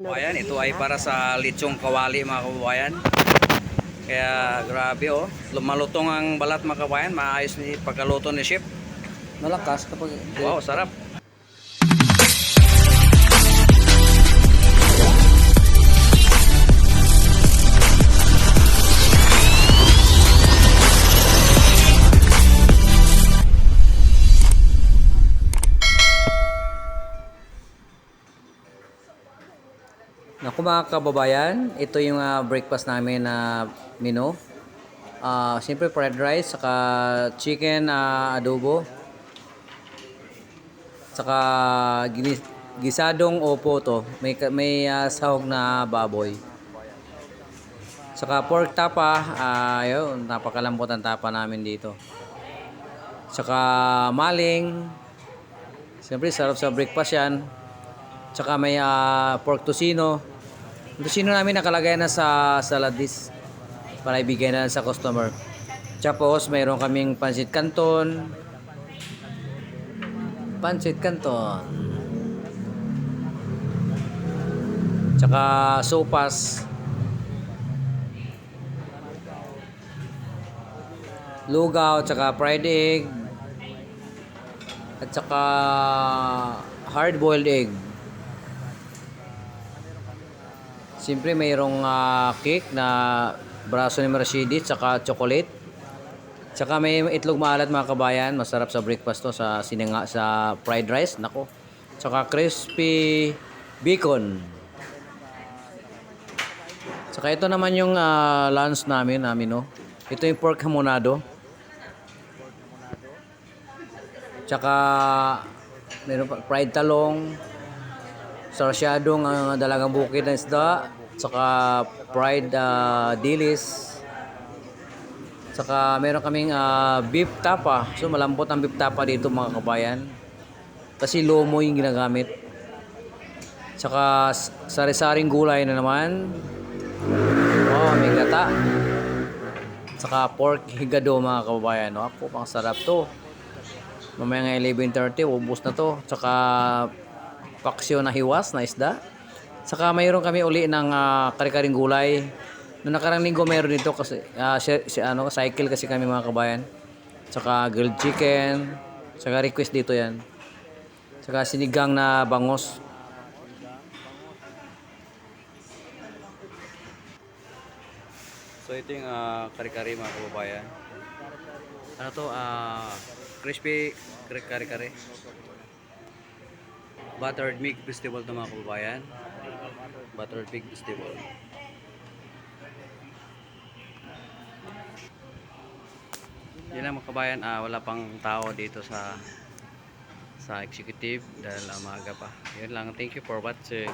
Kababayan, ito ay para sa litsong kawali mga kababayan. Kaya grabe oh, lumalutong ang balat mga kababayan, maayos ni pagkaluto ni chef. Malakas kapag Wow, sarap. Naku mga kababayan, ito yung breakfast namin na menu. Siyempre fried rice, saka chicken adobo, saka gisadong opo to. May sahog na baboy. Saka pork tapa, yun, napakalambot ang tapa namin dito. Saka maling, siyempre sarap sa breakfast yan. Saka may pork tocino. Ang tocino namin nakalagay na sa salad dish para ibigay na sa customer. Tapos mayroon kaming pancit canton. Pancit canton. Tsaka sopas. Lugaw, tsaka fried egg. At tsaka hard-boiled egg. Siyempre mayroong cake na braso ni Mercedes tsaka chocolate. Tsaka may itlog maalat mga kabayan, masarap sa breakfast to sa sininga sa fried rice, nako. Tsaka crispy bacon. Tsaka ito naman yung lunch namin, no. Ito yung pork hamonado. Tsaka mayroon pa fried talong, sarsyadong dalagang bukid na isda, saka fried dilis, saka meron kaming beef tapa. So malambot ang beef tapa dito mga kabayan, kasi lomo yung ginagamit. Saka sari-saring gulay na naman. Wow, may gata. Saka pork higado mga kababayan. Ako, pang sarap to. Mamaya nga 11:30, ubos na to. Saka paksyo na hiwas na isda. Saka mayroon kami uli ng kare-karing gulay. Noong nakarang linggo mayroon dito kasi cycle kasi kami mga kabayan. Saka grilled chicken. Saka request dito yan. Saka sinigang na bangos. So ito yung kare-kare mga kababayan. Ano to? Crispy kare-kare. Buttered meat vegetable to mga kababayan. Buttered pig vegetable. Yun lang mga kabayan, wala pang tao dito sa executive dahil maaga pa. Yun lang, thank you for watching.